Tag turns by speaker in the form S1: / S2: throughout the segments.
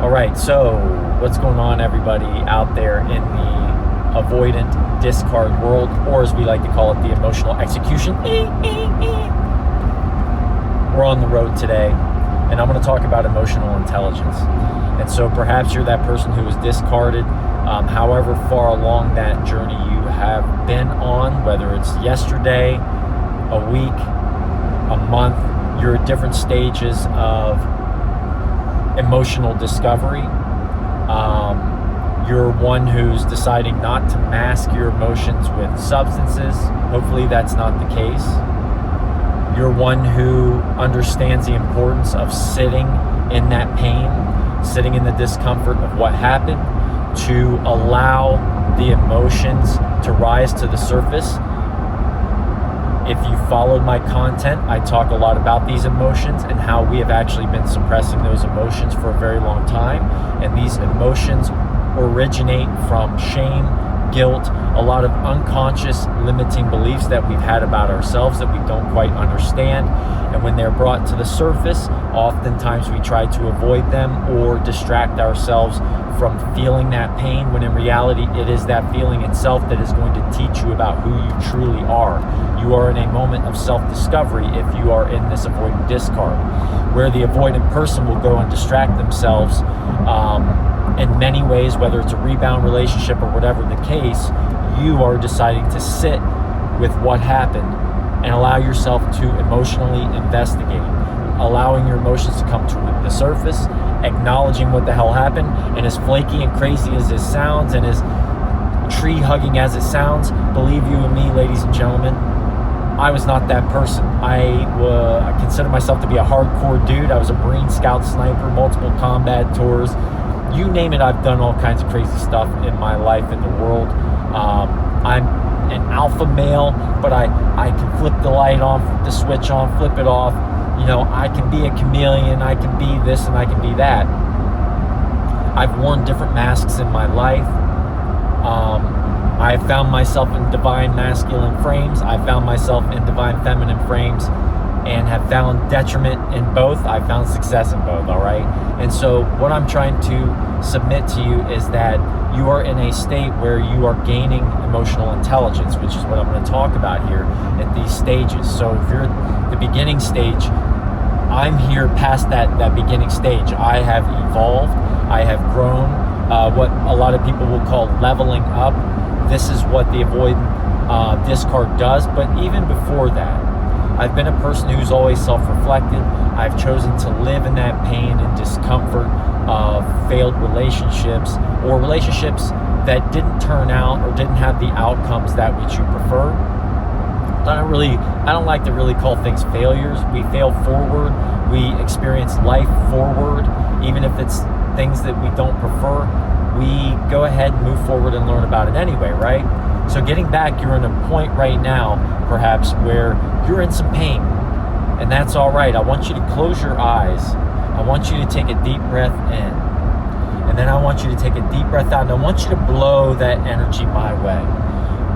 S1: All right, so what's going on, everybody out there in the avoidant discard world, or as we like to call it, the emotional execution? We're on the road today, and I'm going to talk about emotional intelligence. And so perhaps you're that person who was discarded, however far along that journey you have been on, whether it's yesterday, a week, a month, you're at different stages of emotional discovery. You're one who's deciding not to mask your emotions with substances. Hopefully that's not the case. You're one who understands the importance of sitting in that pain, sitting in the discomfort of what happened, to allow the emotions to rise to the surface. If you followed my content, I talk a lot about these emotions and how we have actually been suppressing those emotions for a very long time. And these emotions originate from shame, guilt, a lot of unconscious limiting beliefs that we've had about ourselves that we don't quite understand. And when they're brought to the surface, oftentimes we try to avoid them or distract ourselves from feeling that pain, when in reality it is that feeling itself that is going to teach you about who you truly are. You are in a moment of self-discovery if you are in this avoidant discard, where the avoidant person will go and distract themselves in many ways, whether it's a rebound relationship or whatever the case. You are deciding to sit with what happened and allow yourself to emotionally investigate, allowing your emotions to come to the surface, acknowledging what the hell happened. And as flaky and crazy as this sounds, and as tree hugging as it sounds, believe you and me, ladies and gentlemen, I was not that person. I consider myself to be a hardcore dude. I was a Marine Scout sniper, multiple combat tours. You name it, I've done all kinds of crazy stuff in my life, in the world. I'm an alpha male, but I can flip the light on, flip the switch on, flip it off. You know, I can be a chameleon, I can be this and I can be that. I've worn different masks in my life. I found myself in divine masculine frames. I found myself in divine feminine frames, and have found detriment in both. I found success in both, all right? And so what I'm trying to submit to you is that you are in a state where you are gaining emotional intelligence, which is what I'm going to talk about here at these stages. So if you're at the beginning stage, I'm here past that beginning stage. I have evolved. I have grown. What a lot of people will call leveling up. This is what the avoidant discard does. But even before that, I've been a person who's always self-reflected. I've chosen to live in that pain and discomfort of failed relationships, or relationships that didn't turn out or didn't have the outcomes that which you prefer. I don't like to really call things failures. We fail forward. We experience life forward. Even if it's things that we don't prefer, we go ahead and move forward and learn about it anyway, right? So getting back, you're in a point right now, perhaps, where you're in some pain, and that's all right. I want you to close your eyes. I want you to take a deep breath in, and then I want you to take a deep breath out, and I want you to blow that energy my way.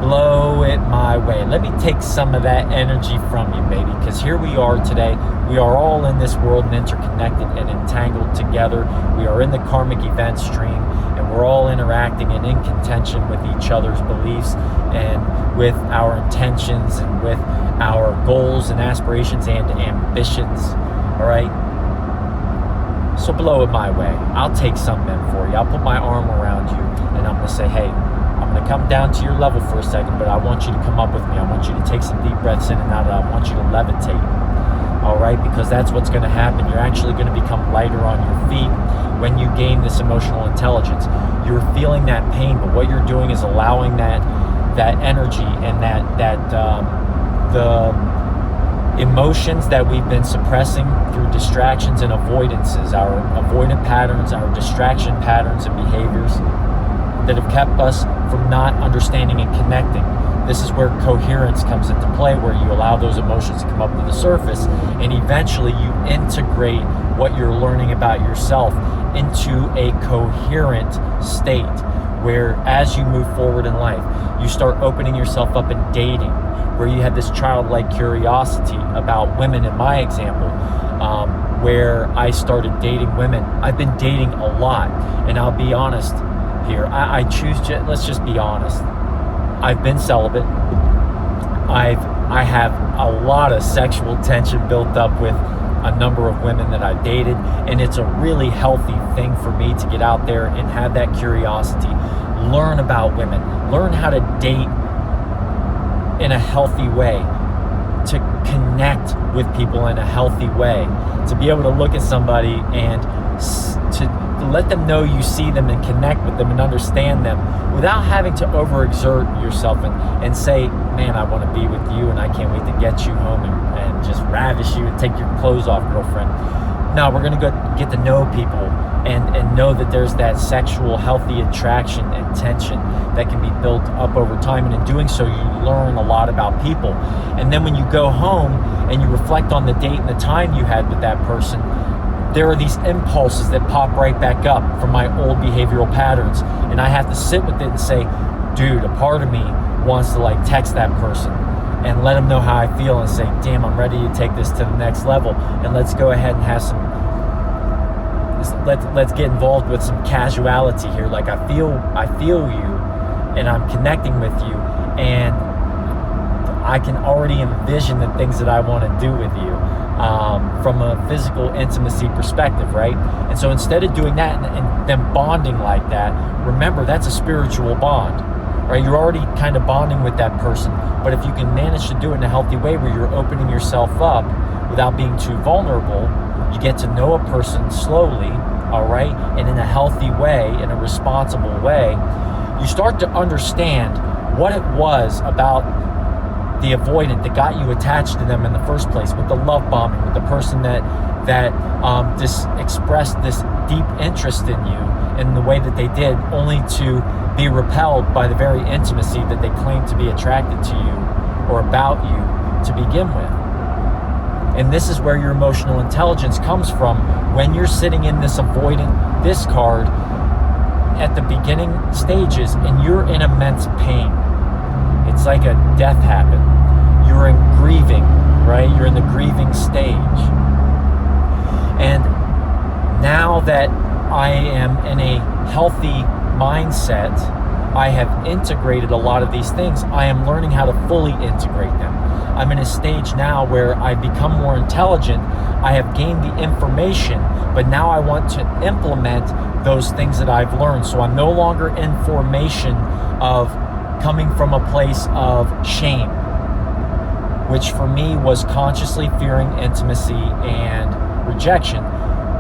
S1: Blow it my way. Let me take some of that energy from you, baby, because here we are today. We are all in this world and interconnected and entangled together. We are in the karmic event stream, and we're all interacting and in contention with each other's beliefs and with our intentions and with our goals and aspirations and ambitions. All right? So blow it my way. I'll take some in for you. I'll put my arm around you, and I'm going to say, hey, I'm going to come down to your level for a second, but I want you to come up with me. I want you to take some deep breaths in and out. I want you to levitate. All right? Because that's what's going to happen. You're actually going to become lighter on your feet when you gain this emotional intelligence. You're feeling that pain, but what you're doing is allowing that energy and the emotions that we've been suppressing through distractions and avoidances, our avoidant patterns, our distraction patterns and behaviors that have kept us from not understanding and connecting. This is where coherence comes into play, where you allow those emotions to come up to the surface, and eventually you integrate what you're learning about yourself into a coherent state, where as you move forward in life, you start opening yourself up in dating, where you have this childlike curiosity about women, in my example, where I started dating women. I've been dating a lot, and I'll be honest here. Let's just be honest. I've been celibate. I have a lot of sexual tension built up with a number of women that I've dated, and it's a really healthy thing for me to get out there and have that curiosity, learn about women, learn how to date in a healthy way, to connect with people in a healthy way, to be able to look at somebody and to let them know you see them and connect with them and understand them without having to overexert yourself and say, man, I want to be with you and I can't wait to get you home and just ravish you and take your clothes off, girlfriend. No, we're going to go get to know people and know that there's that sexual healthy attraction and tension that can be built up over time, and in doing so you learn a lot about people. And then when you go home and you reflect on the date and the time you had with that person, there are these impulses that pop right back up from my old behavioral patterns, and I have to sit with it and say, dude, a part of me wants to like text that person and let them know how I feel and say, damn, I'm ready to take this to the next level, and let's go ahead and have let's get involved with some casuality here. Like I feel you and I'm connecting with you, and I can already envision the things that I want to do with you from a physical intimacy perspective, right? And so instead of doing that and them bonding like that, remember that's a spiritual bond, right? You're already kind of bonding with that person, but if you can manage to do it in a healthy way where you're opening yourself up without being too vulnerable, you get to know a person slowly, all right, and in a healthy way, in a responsible way, you start to understand what it was about the avoidant that got you attached to them in the first place, with the love bombing, with the person that expressed this deep interest in you in the way that they did, only to be repelled by the very intimacy that they claimed to be attracted to you or about you to begin with. And this is where your emotional intelligence comes from when you're sitting in this avoidant discard at the beginning stages and you're in immense pain. It's like a death happened. You're in grieving, right? You're in the grieving stage. And now that I am in a healthy mindset, I have integrated a lot of these things. I am learning how to fully integrate them. I'm in a stage now where I've become more intelligent. I have gained the information, but now I want to implement those things that I've learned. So I'm no longer in formation of coming from a place of shame, which for me was consciously fearing intimacy and rejection,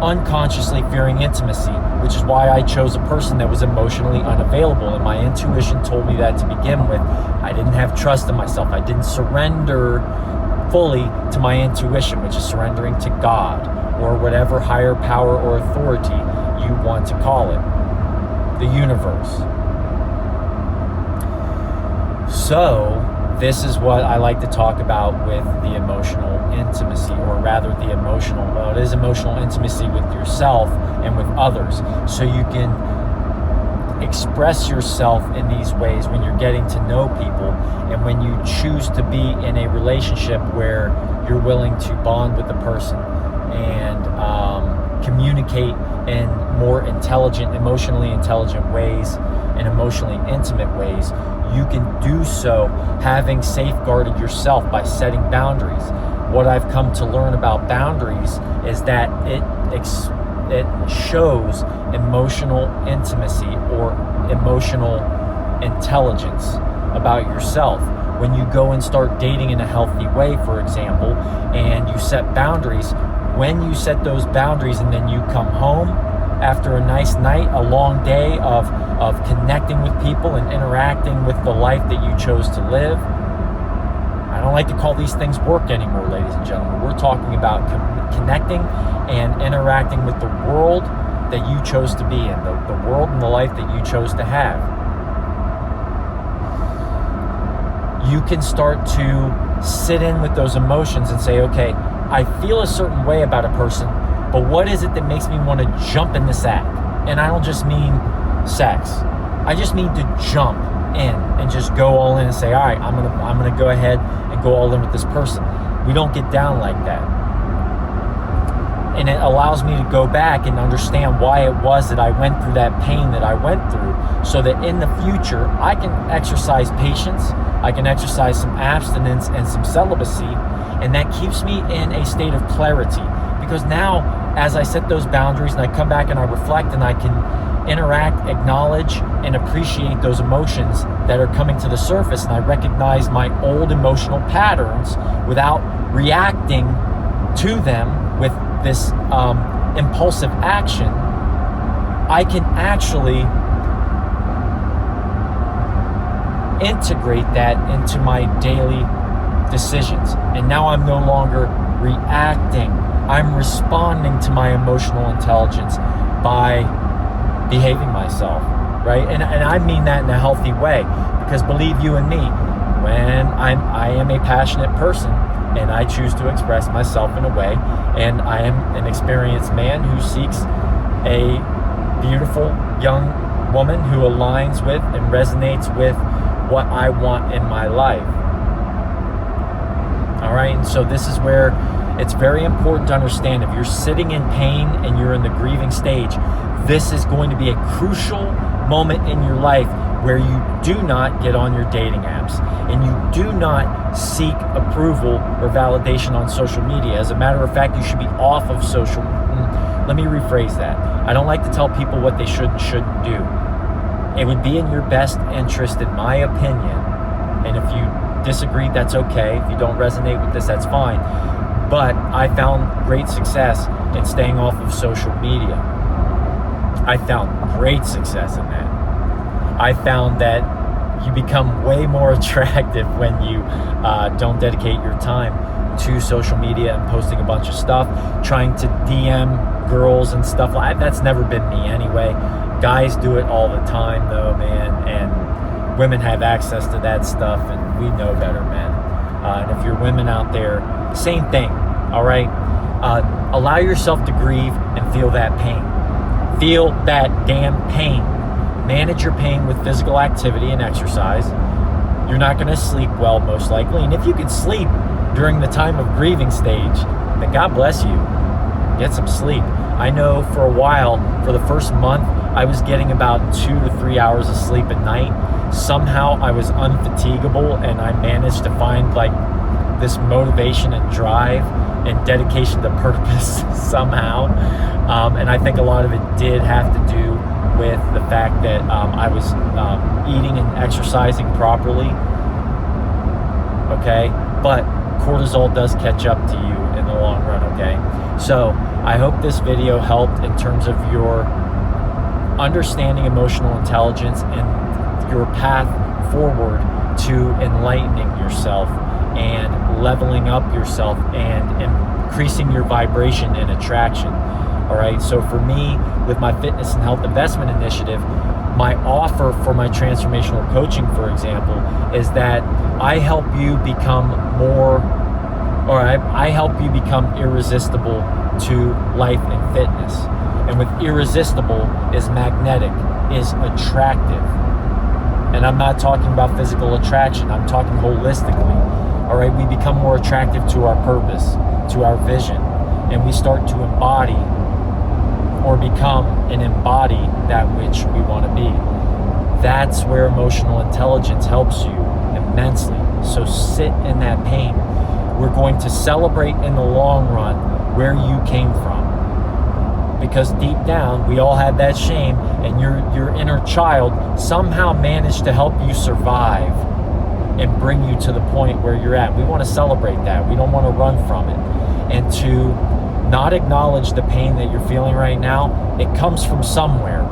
S1: unconsciously fearing intimacy, which is why I chose a person that was emotionally unavailable, and my intuition told me that to begin with. I didn't have trust in myself. I didn't surrender fully to my intuition, which is surrendering to God or whatever higher power or authority you want to call it, the universe. So this is what I like to talk about with the emotional intimacy, or rather it is emotional intimacy with yourself and with others. So you can express yourself in these ways when you're getting to know people, and when you choose to be in a relationship where you're willing to bond with the person and communicate in more intelligent, emotionally intelligent ways and emotionally intimate ways. You can do so having safeguarded yourself by setting boundaries. What I've come to learn about boundaries is that it shows emotional intimacy or emotional intelligence about yourself. When you go and start dating in a healthy way, for example, and you set boundaries, when you set those boundaries and then you come home after a nice night, a long day of connecting with people and interacting with the life that you chose to live. I don't like to call these things work anymore, ladies and gentlemen. We're talking about connecting and interacting with the world that you chose to be in, the world and the life that you chose to have. You can start to sit in with those emotions and say, okay, I feel a certain way about a person, but what is it that makes me want to jump in this act? And I don't just mean sex. I just mean to jump in and just go all in and say, all right, I'm gonna go ahead and go all in with this person. We don't get down like that. And it allows me to go back and understand why it was that I went through that pain that I went through, so that in the future I can exercise patience, I can exercise some abstinence and some celibacy, and that keeps me in a state of clarity. Because now, as I set those boundaries and I come back and I reflect and I can interact, acknowledge, and appreciate those emotions that are coming to the surface, and I recognize my old emotional patterns without reacting to them with this impulsive action, I can actually integrate that into my daily decisions. And now I'm no longer reacting. I'm responding to my emotional intelligence by behaving myself, right? And I mean that in a healthy way, because believe you and me, when I am a passionate person and I choose to express myself in a way, and I am an experienced man who seeks a beautiful young woman who aligns with and resonates with what I want in my life. All right, and so this is where it's very important to understand, if you're sitting in pain and you're in the grieving stage, this is going to be a crucial moment in your life where you do not get on your dating apps and you do not seek approval or validation on social media. As a matter of fact, you should be off of social. Let me rephrase that. I don't like to tell people what they should and shouldn't do. It would be in your best interest, in my opinion, and if you disagree, that's okay. If you don't resonate with this, that's fine. But I found great success in staying off of social media. I found great success in that. I found that you become way more attractive when you don't dedicate your time to social media and posting a bunch of stuff, trying to DM girls and stuff like that. That's never been me anyway. Guys do it all the time though, man, and women have access to that stuff, and we know better, man. And if you're women out there, same thing, all right? Allow yourself to grieve and feel that pain. Feel that damn pain. Manage your pain with physical activity and exercise. You're not going to sleep well, most likely. And if you can sleep during the time of grieving stage, then God bless you. Get some sleep. I know for a while, for the first month, I was getting about 2 to 3 hours of sleep at night. Somehow I was unfatigable, and I managed to find like this motivation and drive and dedication to purpose somehow. And I think a lot of it did have to do with the fact that I was eating and exercising properly. Okay, but cortisol does catch up to you in the long run. Okay, so I hope this video helped in terms of your understanding emotional intelligence and your path forward to enlightening yourself and leveling up yourself and increasing your vibration and attraction. All right, so for me, with my fitness and health investment initiative, my offer for my transformational coaching, for example, is that I help you become I help you become irresistible to life and fitness. And with irresistible is magnetic, is attractive. And I'm not talking about physical attraction, I'm talking holistically. All right, we become more attractive to our purpose, to our vision, and we start to embody or become and embody that which we want to be. That's where emotional intelligence helps you immensely. So sit in that pain. We're going to celebrate in the long run where you came from. Because deep down, we all have that shame, and your inner child somehow managed to help you survive and bring you to the point where you're at. We want to celebrate that. We don't want to run from it. And to not acknowledge the pain that you're feeling right now, it comes from somewhere.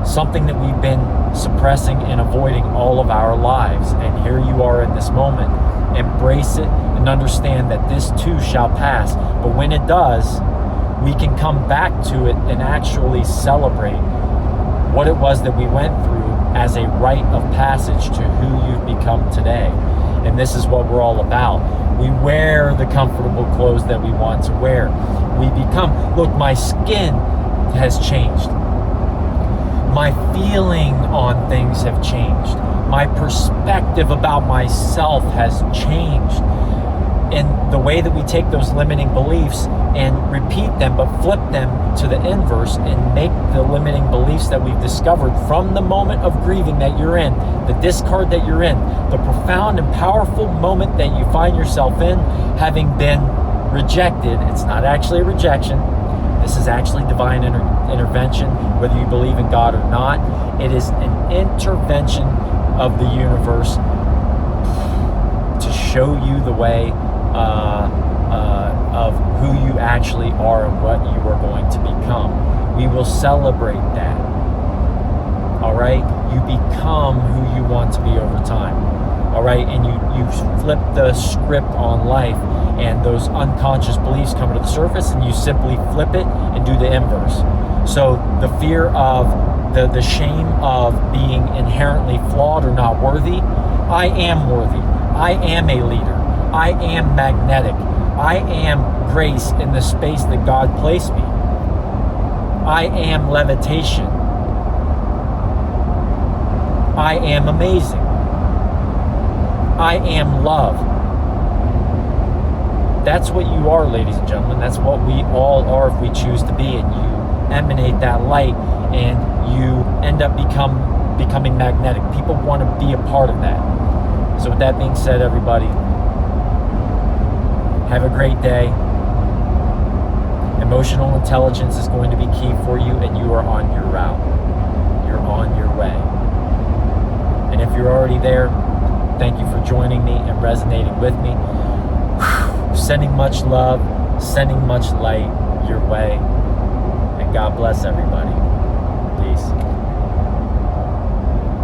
S1: Something that we've been suppressing and avoiding all of our lives. And here you are in this moment. Embrace it and understand that this too shall pass. But when it does, we can come back to it and actually celebrate what it was that we went through as a rite of passage to who you've become today. And this is what we're all about. We wear the comfortable clothes that we want to wear. We become, look, my skin has changed. My feeling on things have changed. My perspective about myself has changed. in the way that we take those limiting beliefs and repeat them, but flip them to the inverse and make the limiting beliefs that we've discovered from the moment of grieving that you're in, the discard that you're in, the profound and powerful moment that you find yourself in, having been rejected. It's not actually a rejection. This is actually divine intervention, whether you believe in God or not. It is an intervention of the universe to show you the way of who you actually are and what you are going to become. We will celebrate that. All right? You become who you want to be over time. All right? And you flip the script on life, and those unconscious beliefs come to the surface, and you simply flip it and do the inverse. So the fear of the shame of being inherently flawed or not worthy. I am worthy. I am a leader. I am magnetic. I am grace in the space that God placed me. I am levitation. I am amazing. I am love. That's what you are, ladies and gentlemen. That's what we all are if we choose to be. And you emanate that light, and you end up becoming magnetic. People want to be a part of that. So with that being said, everybody, have a great day. Emotional intelligence is going to be key for you, and you are on your route. You're on your way. And if you're already there, thank you for joining me and resonating with me. Sending much love, sending much light your way. And God bless everybody.